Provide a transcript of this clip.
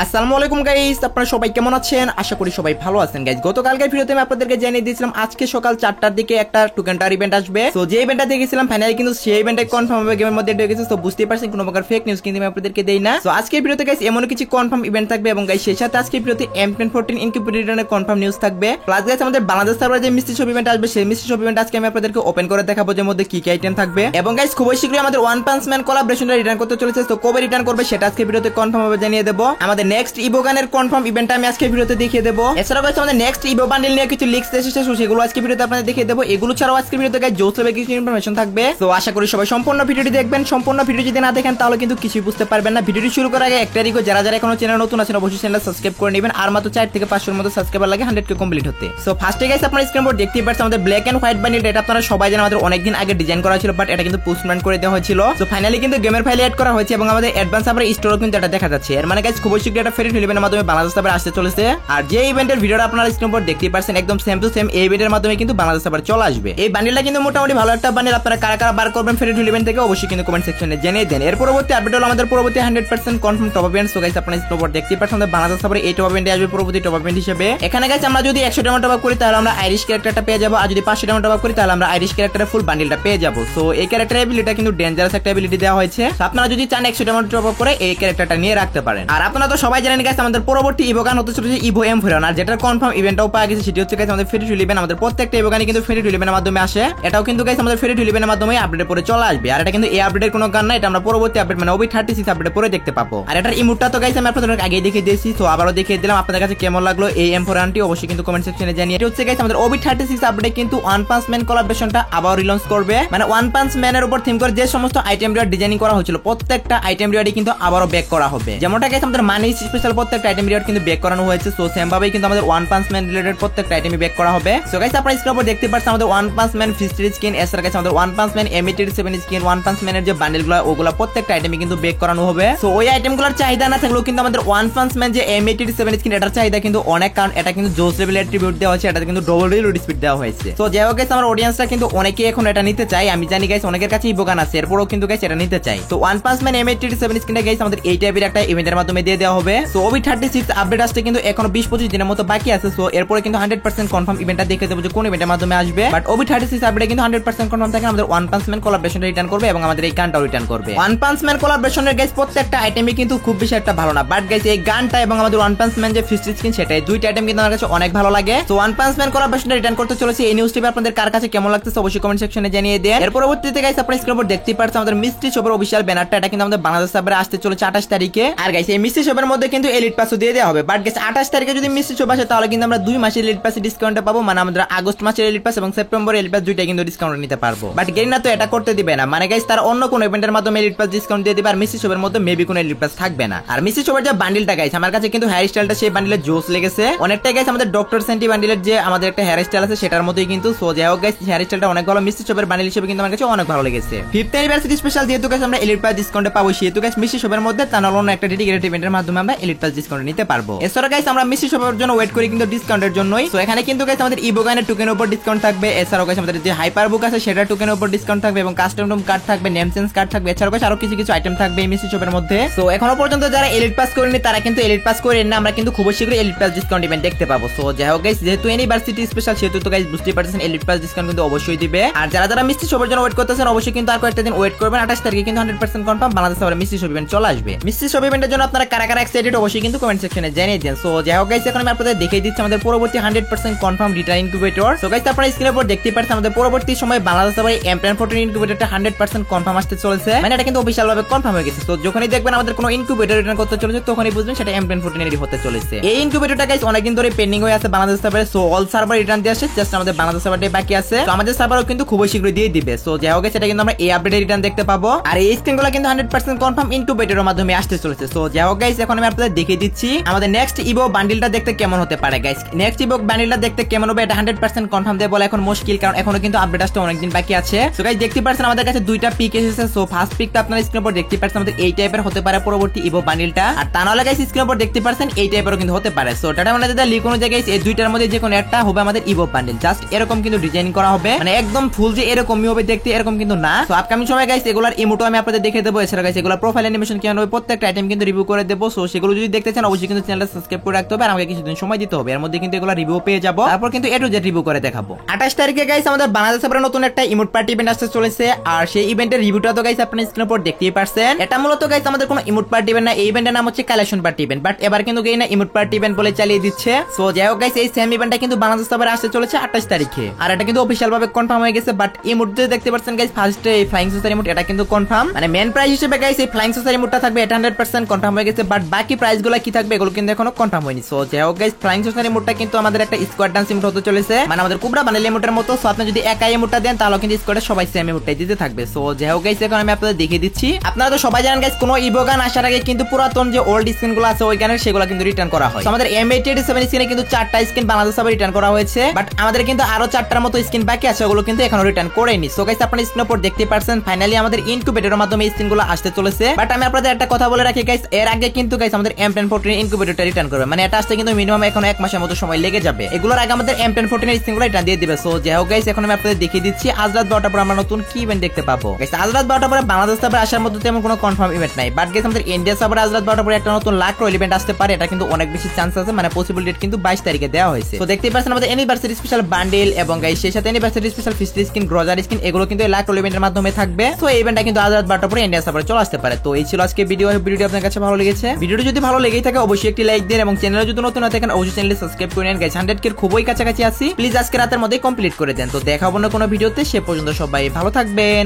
আসসালামু আলাইকুম গাইস, আপনারা সবাই কেমন আছেন? আশা করি সবাই ভালো আছেন গাইস। গতকালকের ভিডিওতে আমি আপনাদেরকে জানিয়ে দিয়েছিলাম আজকে সকাল 4টার দিকে একটা টোকেনটার ইভেন্ট আসবে। সো যে ইভেন্টটা দেখেছিলাম ফাইনালি কিন্তু সেই ইভেন্টে কনফার্ম হবে, গেমের মধ্যে ঢুকে গেছে। সো বুঝতেই পারছেন কোনো প্রকার ফেক নিউজ কিন্তু আমি আপনাদেরকে দেই না। সো আজকের ভিডিওতে গাইস এমন কিছু কনফার্ম ইভেন্ট থাকবে এবং গাইস সেই সাথে আজকের ভিডিওতে M1014 ইনকিউবেটরের কনফার্ম নিউজ থাকবে। প্লাস গাইস আমাদের বাংলাদেশ সার্ভারে যে মিস্ট্রি শপ ইভেন্ট আসবে সেই মিস্ট্রি শপ ইভেন্ট আজকে আমি আপনাদেরকে ওপেন করে দেখাবো, যে মধ্যে কি কি আইটেম থাকবে। এবং গাইস খুবই শীঘ্রই আমাদের ওয়ান পাঞ্চ ম্যান কোলাবরেশনটা রিটার্ন করতে চলেছে। তো কবে রিটার্ন করবে সেটা আজকে ভিডিওতে কনফার্ম ভাবে জানিয়ে দেব। আমাদের নেক্সট ইবোগানের কনফার্ম ইভেন্ট আমি আজকে ভিডিওতে দেখিয়ে দেব। এছাড়াও গাইস আমাদের নেক্সট ইভো বান্ডেল নিয়ে কিছু লিক্স এসেছে, সেগুলো আজকে ভিডিওতে আপনাদের দেখিয়ে দেব। এগুলো ছাড়াও আজকে ভিডিওতে গাইস জোস লেভেল কিছু ইনফরমেশন থাকবে। তো আশা করি সবাই সম্পূর্ণ ভিডিওটি দেখবেন। সম্পূর্ণ ভিডিও যদি না দেখেন তাহলে কিন্তু কিছুই বুঝতে পারবেন না। ভিডিওটি শুরু করার আগে একটা রিকোয়েস্ট, যারা যারা এখনো চ্যানেল নতুন আছেন অবশ্যই চ্যানেল সাবস্ক্রাইব করে নেবেন। আর মাত্র 4 থেকে 500 এর মতো সাবস্ক্রাইবার লাগে 100 কে কমপ্লিট হতে। সো ফার্স্টে গাইস আপনারা স্ক্রিন বোর্ড দেখতেই পাচ্ছেন আমাদের ব্ল্যাক এন্ড হোয়াইট বান্ডেল। এটা আপনারা সবাই জানেন আমাদের অনেকদিন আগে ডিজাইন করা ছিল, বাট এটা কিন্তু পোস্টম্যান করে দেওয়া হয়েছিল। সো ফাইনালি কিন্তু গেমের ফাইলে অ্যাড করা হয়েছে এবং আমাদের অ্যাডভান্স সার্ভারে স্টোরও কিন্তু এটা দেখা যাচ্ছে। এর মানে গাইস খুবই শীঘ্রই এটা ফ্রি ইভেন্টের মাধ্যমে বাংলাদেশ সার্ভারে আসতে চলেছে। আর যে ইভেন্টের ভিডিওটা আপনারা স্ক্রিন বোর্ড দেখতেই পাচ্ছেন একদম সেম টু সেম এই ইভেন্টের মাধ্যমে কিন্তু বাংলাদেশ সার্ভারে চলে আসবে। এই বান্ডেলটা কিন্তু মোটামুটি ভালো একটা বান্ডেল। আপনারা কারা কারা বার করবেন ফ্রি ইভেন্ট থেকে অবশ্যই কিন্তু কমেন্ট সেকশনে জানিয়ে দেন। এর পরবর্তী আপডেট হলো আমাদের পরবর্তী 100% confirm top event. So guys আপনারা স্ক্রিন বোর্ড দেখতেই পাচ্ছেন আমাদের বাংলাদেশ সার্ভারে এই টপ ইভেন্টে আসবে পরবর্তী টপ ইভেন্ট হিসেবে। এখানে গাইস আমরা যদি 100 টাকা টপ আপ করি তাহলে আমরা আইরিশ ক্যারেক্টারটা পেয়ে যাব, আর যদি 500 টাকা টপ আপ করি তাহলে আমরা আইরিশ ক্যারেক্টারের ফুল বান্ডেলটা পেয়ে যাব। সো এই ক্যারেক্টারের এবিলিটিটা কিন্তু ডেঞ্জারাস একটা এবিলিটি দেওয়া হয়েছে। আপনারা যদি চান 100 টাকা টপ আপ করে এই ক্যারেক্টারটা নিয়ে রাখতে পারেন। আর আপনারা তো সবাই জানেন গাইস আমাদের পরবর্তী ইভোগান হতে চলেছে ইভো M4, আর যেটার কনফার্ম ইভেন্টটাও পাওয়া গেছে সেটি হচ্ছে গাইস আমাদের ফ্রি ইভেন্ট। আমাদের প্রত্যেকটা ইভোগানই কিন্তু ফ্রি ইভেন্টের মাধ্যমে আসে। এটাও কিন্তু গাইস আমাদের ফ্রি ইভেন্টের মাধ্যমে আপডেট পরে চলে আসবে। আর এটা কিন্তু এই আপডেটের কোনো গান না, এটা আমরা পরবর্তী আপডেট মানে OB36 আপডেট পরে দেখতে পাবো। আর এটার ইমোটটা তো গাইস আমি আপনাদের আগে দেখিয়ে দিয়েছি, তো আবারও দেখিয়ে দিলাম। আপনাদের কাছে কেমন লাগলো এই M4 আনটি অবশ্যই কিন্তু কমেন্ট সেকশনে জানিয়ে। এটা হচ্ছে গাইস আমাদের OB36 আপডেট কিন্তু ওয়ান পাঞ্চ ম্যান কোলাবরেশনটা আবার রিলঞ্চ করবে। মানে ওয়ান পাঞ্চ ম্যানের উপর থিম করে যে সমস্ত আইটেম রিওয়ার্ড ডিজাইনিং করা হয়েছিল প্রত্যেকটা আইটেম রিওয়ার্ডই কিন্তু আবারও ব্যাক করা হবে। যেমনটা গাইস আমাদের মানি স্পেশাল প্রত্যেকটা আইটেম রিওয়ার্ড কিন্তু ব্যাক করানো হয়েছে। সো সেম ভাবেই কিন্তু আমাদের ওয়ান পাঞ্চ ম্যান রিলেটেড প্রত্যেকটা আইটেমই ব্যাক করা হবে। সো গাইস আপনারা স্ক্রিনের উপর দেখতে পাচ্ছেন আমাদের ওয়ান পাঞ্চ ম্যান ফিস্ট্রি স্কিন, এছাড়া গাইস আমাদের one punch man M87 skin, one punch ম্যানের যে বান্ডেলগুলো ওগুলা প্রত্যেকটা আইটেমই কিন্তু ব্যাক করানো হবে। সো ওই আইটেমগুলোর চাহিদা না থাকলেও কিন্তু আমাদের ওয়ান পাঞ্চ ম্যান যে M87 স্কিন এটার চাহিদা কিন্তু অনেক, কারণ এটা কিন্তু জোস লেভেলের ট্রিবিউট দেওয়া হয়েছে, এটাতে কিন্তু ডবল রিলোড স্পিড দেওয়া হয়েছে। সো যাই হোক গাইস আমার অডিয়েন্সরা কিন্তু অনেকেই এখন এটা নিতে চায়। আমি জানি গাইস অনেকের কাছে ইভোগান আছে, এরপরও কিন্তু গাইস এটা নিতে চাই। তো ওয়ান পাঞ্চ ম্যান M87 স্কিনটা গাইস আমাদের এই টাইপের একটা ইভেন্টের মাধ্যমে দিয়ে দেওয়া হবে। সো OB36 আপডেট আসতে কিন্তু এখনো 20-25 দিনের মতো বাকি আছে। সো এরপরে কিন্তু 100% কনফার্ম ইভেন্টটা দেখে দেবো যে কোন ইভেন্টের মাধ্যমে আসবে। বাট OB36 আপডেটে কিন্তু 100% কনফার্ম থাকে আমাদের ওয়ান পাঞ্চ ম্যান কোলাবরেশনটা রিটার্ন করবে এবং আমাদের এই গানটাও রিটার্ন করবে। ওয়ান পাঞ্চ ম্যান কোলাবরেশনের গাইস প্রত্যেকটা আইটেমই কিন্তু খুব বেশি একটা ভালো না, বাট গাইস এই গানটা এবং আমাদের ওয়ান পাঞ্চ ম্যান যে ফিস্ট্রি স্কিন সেটাই দুইটা আইটেম কিন্তু আমার কাছে অনেক ভালো লাগে। তো ওয়ান পাঞ্চ ম্যান কোলাবরেশনটা রিটার্ন করতে চলেছে। এই নিউজটি আপনাদের কার কাছে কেমন লাগতেছে অবশ্যই কমেন্ট সেকশনে জানিয়ে দেন। এর পরবর্তীতে গাইস আপনারা স্ক্রিনের উপর দেখতেই পাচ্ছেন আমাদের মিস্ট্রি শপের অফিশিয়াল ব্যানারটা, এটা কিন্তু আমাদের বাংলাদেশ সার্ভারে আসতে চলেছে 28 তারিখে। আর গাইস এই মিস্ট্রি শপের মধ্যে কিন্তু এলিট পাসও দিয়ে দেওয়া হবে। বাট গাইস 28 তারিখে যদি মিস্ট্রি শপ আসে তাহলে কিন্তু আমরা 2 মাসের এলিট পাসে ডিসকাউন্টে পাবো। মানে আমরা আগস্ট মাসের এলিট পাস এবং সেপ্টেম্বর এলিট পাস দুইটা কিন্তু ডিসকাউন্ট নিতে পারবো। বাট গেরিনা তো এটা করতে দিবে না, মানে গাইস তার অন্য কোন ইভেন্টের মাধ্যমে এলিট পাস ডিসকাউন্ট দিয়ে দিবে। আর মিস্ট্রি শপের মধ্যে মেবি কোনো এলিট পাস থাকবে না। আর মিস্ট্রি শপের যে বান্ডেলটা গাইস আমার কাছে কিন্তু হেয়ার স্টাইলটা সেই বান্ডেলের জোস লেগেছে অনেকটাই গাইস আমাদের ডক্টর সেন্টি বান্ডেলের যে আমাদের একটা হেয়ার স্টাইল আছে সেটার মতোই কিন্তু। সো যাই হোক গাইস হেয়ার স্টাইলটা অনেক ভালো, মিস্ট্রি শপের বান্ডেল হিসেবে কিন্তু আমার কাছে অনেক ভালো লেগেছে। 5th অ্যানিভার্সারি স্পেশাল যেহেতু গাইস আমরা এলিট পাস ডিসকাউন্টে পাবো, সেহেতু গাইস মিস্ট্রি শপের মধ্যে অন্য একটা ডেডিকেটেড ইভেন্টের মাধ্যমে আমরা এলিট পাস ডিসকাউন্ট নিতে পারবো। এছাড়া গাইস আমরা মিস্ট্রি শপের জন্য ওয়েট করি কিন্তু ডিসকাউন্টের জন্যই। সো এখানে কিন্তু গাইস আমাদের ইভোগানের টোকেনের উপর ডিসকাউন্ট থাকবে। এছাড়াও গাইস আমাদের যে হাইপার বুক আছে সেটার টোকেনের উপর ডিসকাউন্ট থাকবে এবং কাস্টম রুম কার্ড থাকবে, নেম চেঞ্জ কার্ড থাকবে। এছাড়াও গাইস আরো কিছু কিছু আইটেম থাকবে এই মিস্ট্রি শপের মধ্যে। সো এখনো পর্যন্ত যারা এলিট পাস করেনি তারা কিন্তু এলিট পাস করেন না, আমরা কিন্তু খুব শীঘ্রই এলিট পাস ডিসকাউন্ট ইভেন্ট দেখতে পাবো। সো যাই হোক গাইস যেহেতু ইউনিভার্সিটি স্পেশাল সেহেতু তো গাইস বুঝতেই পারছেন এলিট পাস ডিসকাউন্ট কিন্তু অবশ্যই দিবে। আর যারা যারা মিস্ট্রি শপের জন্য ওয়েট করতেছেন অবশ্যই কিন্তু আর কয়েকটা দিন ওয়েট করবেন। 28 তারিখে কিন্তু 100% কনফার্ম বাংলাদেশ সার্ভারে মিস্ট্রি শপ ইভেন্ট চলে আসবে। মিস্ট্রি শপ ইভেন্টের জন্য আপনারা কারা কারা এক্সাইটেড অবশ্যই কিন্তু কমেন্ট সেকশনে জানিয়ে দেন। সো যাই হোক গাইস এখন আমি আপনাদের দেখিয়ে দিচ্ছি আমাদের পরবর্তী 100% confirm return incubator. So guys আপনারা স্ক্রিনের উপর দেখতেই পাচ্ছেন আমাদের পরবর্তী সময় বাংলাদেশ সার্ভারে M1014 ইনকিউবেটরটা 100% কনফার্ম আসতে চলেছে। মানে এটা কিন্তু অফিশিয়াল ভাবে কনফার্ম হয়ে গেছে। তো যখনই দেখবেন আমাদের কোনো ইনকিউবেটর রিটার্ন করতে চলেছে তখনই বুঝবেন সেটা M1014 এরই হতে চলেছে। এই ইনকিউবেটরটা গাইস অনেকদিন ধরে পেন্ডিং হয়ে আছে বাংলাদেশ সার্ভারে। সো অল সার্ভার রিটার্ন দিয়ে আসছে, জাস্ট আমাদের বাংলাদেশ সার্ভারটাই বাকি আছে। তো আমাদের সার্ভারও কিন্তু খুবই শীঘ্রই দিয়ে দিবে। সো যাই হোক সেটা কিন্তু আমরা এই আপডেটে রিটার্ন দেখতে পাবো। আর এই স্ক্রিনগুলো কিন্তু 100% কনফার্ম ইনকিউবেটরের মাধ্যমে আসতে চলেছে। সো যাই হোক গাইস এখন আমি আপনাদের দেখিয়ে দিচ্ছি আমাদের নেক্সট ইভো বান্ডেলটা দেখতে কেমন হতে পারে। গাইস নেক্সট ইভো বান্ডেলটা দেখতে কেমন হবে এটা 100% কনফার্ম দিয়ে বলা এখন মুশকিল, কারণ এখনো কিন্তু আপডেট আসতে অনেকদিন বাকি আছে। সো গাইস দেখতে পাচ্ছেন আমাদের কাছে দুইটা পিক এসেছে। সো ফার্স্ট পিকটা আপনারা স্ক্রিনের উপর দেখতে পাচ্ছেন আমাদের এই টাইপের হতে পারে পরবর্তী ইভো বান্ডেলটা। আর তা নাহলে গাইস স্ক্রিনের উপর দেখতে পাচ্ছেন এই টাইপেরও কিন্তু হতে পারে। সো ডাটা মানে যেটা লিখ অনুযায়ী গাইস এই দুইটার মধ্যে যে কোনো একটা হবে আমাদের ইভো বান্ডেল। জাস্ট এরকম কিন্তু ডিজাইন করা হবে, মানে একদম ফুল যে এরকমই হবে দেখতে এরকম কিন্তু না। তো আপকামিং সময় গাইস এগুলার ইমোটো আমি আপনাদের দেখিয়ে দেবো। এছাড়া গাইস এগুলার প্রোফাইল অ্যানিমেশন কেমন হবে প্রত্যেকটা আইটেম কিন্তু রিভিউ করে দেবো। সো সেগুলো যদি দেখতে চান অবশ্যই কিন্তু চ্যানেলটা সাবস্ক্রাইব করে রাখতে হবে আর আমাকে কিছুদিন সময় দিতে হবে, এর মধ্যে কিন্তু এগুলো রিভিউ পেয়ে যাবো, তারপর কিন্তু এ টু জেড রিভিউ করে দেখাবো। 28 তারিখে গাইস আমাদের বাংলাদেশ সার্ভারে নতুন একটা ইমোট পার্টি ইভেন্ট আসতে চলেছে, আর সেই ইভেন্টের রিভিউটা তো গাইস আপনারা স্ক্রিনের উপর দেখতেই পারছেন। এটা মূলত গাইস আমাদের কোনো ইমোট পার্টি ইভেন্ট না, এই ইভেন্টের নাম হচ্ছে কালেকশন পার্টি ইভেন্ট, বাট এবার কিন্তু গেই না ইমোট পার্টি ইভেন্ট বলে চালিয়ে দিচ্ছে। সো যাই হোক গাইস, এই সেম ইভেন্টটা কিন্তু বাংলাদেশ সার্ভারে আসতে চলেছে 28 তারিখে, আর এটা কিন্তু অফিশিয়াল ভাবে কনফার্ম হয়ে গেছে। বাট এই মুহূর্তে দেখতে পাচ্ছেন গাইস ফার্স্ট এই ফ্লাইং সসার ইমোট এটা কিন্তু কনফার্ম, মানে মেন প্রাইস হিসেবে গাইস এই ফ্লাইং সসার ইমোটটা থাকবে, এটা 100% কনফার্ম হয়ে গেছে। বাট বাকি প্রাইস গুলো কি থাকবে এগুলো কিন্তু এখনো কনফার্ম হয়নি। সো যাই হোক গাইস, ফ্লাইং সসার ইমোটটা কিন্তু আমাদের একটা স্কোয়াড ডান্স ইমোট হতে চলেছে, মানে আমাদের কুবরা বানালি ইমোটের মতো। সো আপনি যদি একা ইমোটটা দেন তাহলে কিন্তু স্কোয়াডে সবাই সেম ইমোটটাই দিতে থাকবে। সো যাই হোক গাইস, এখন আমি আপনাদের দেখিয়ে দিচ্ছি। আপনারা তো সবাই জানেন গাইস, কোনো ইভো গান আসার আগে কিন্তু পুরাতন যে ওল্ড স্কিন গুলো আছে ওই গানের সেগুলো কিন্তু রিটার্ন করা হয়। আমাদের M887 স্কিনে কিন্তু 4টা স্কিন বাংলাদেশ সার্ভারে রিটার্ন করা হয়েছে, বাট আমাদের কিন্তু আরো 4টার মতো স্কিন বাকি আছে, ওগুলো কিন্তু এখনো রিটার্ন করেনি। সো গাইস, আপনারা স্ক্রিনের উপর দেখতে পারছেন ফাইনালি আমাদের ইনকিউবেটরের মাধ্যমে এই স্কিনগুলো আসতে চলেছে। বাট আমি আপনাদের একটা কথা বলে রাখি গাইস, এর আগে কিন্তু গাইস আমাদের M1014 ইনকিউবেটরটা রিটার্ন করবে, মানে এটা আসতে কিন্তু মিনিমাম এখন 1 মাসের মতো সময় লেগে যাবে। এগুলোর আগে আমাদের M1014 এর স্কিনগুলো রিটার্ন দিয়ে দিবে। সো যাই হোক গাইস, এখন আমি আপনাদের দেখিয়ে দিচ্ছি আজ রাত 12টার পর আমরা নতুন কি ইভেন্ট দেখতে পাবো। গাইস আজ রাত 12টার পরে বাংলাদেশ সার্ভারে আসার মতো তেমন কোনো কনফার্ম ইভেন্ট নাই, বাট গাইস আমাদের ইন্ডিয়া সার্ভারে আজ রাত 12টার পরে একটা নতুন লাক রয়্যাল ইভেন্ট আসতে পারে, এটা কিন্তু অনেক বেশি চান্স আছে, মানে পসিবল ডেট কিন্তু 22 তারিখে দেওয়া হয়েছে। তো দেখতেই পাচ্ছেন আমাদের অ্যানিভার্সারি স্পেশাল বান্ডেল এবং গাইস সেই সাথে anniversary special feast skin, গ্রোজার skin, এগুলো কিন্তু এই লাক রয়্যাল ইভেন্টের মাধ্যমে থাকবে। সো এই ইভেন্টটা কিন্তু আজ রাত 12টার পরে ইন্ডিয়া সার্ভারে চলে আসতে পারে। তো এই ছিল আজকে ভিডিওটি আপনার কাছে ভালো লেগেছে, ভিডিওটি যদি ভালো লেগেই থাকে অবশ্যই একটি লাইক দিন এবং চ্যানেলে যদি নতুন হয়ে থাকেন অবশ্যই চ্যানেলটি সাবস্ক্রাইব করে নেন। গাইস 100 কে খুবই কাছাকাছি আছি, প্লিজ আজকে রাতের মধ্যে কমপ্লিট করে দেন। তো দেখা হবে না কোনো ভিডিওতে, সে পর্যন্ত সবাই ভালো থাকবেন।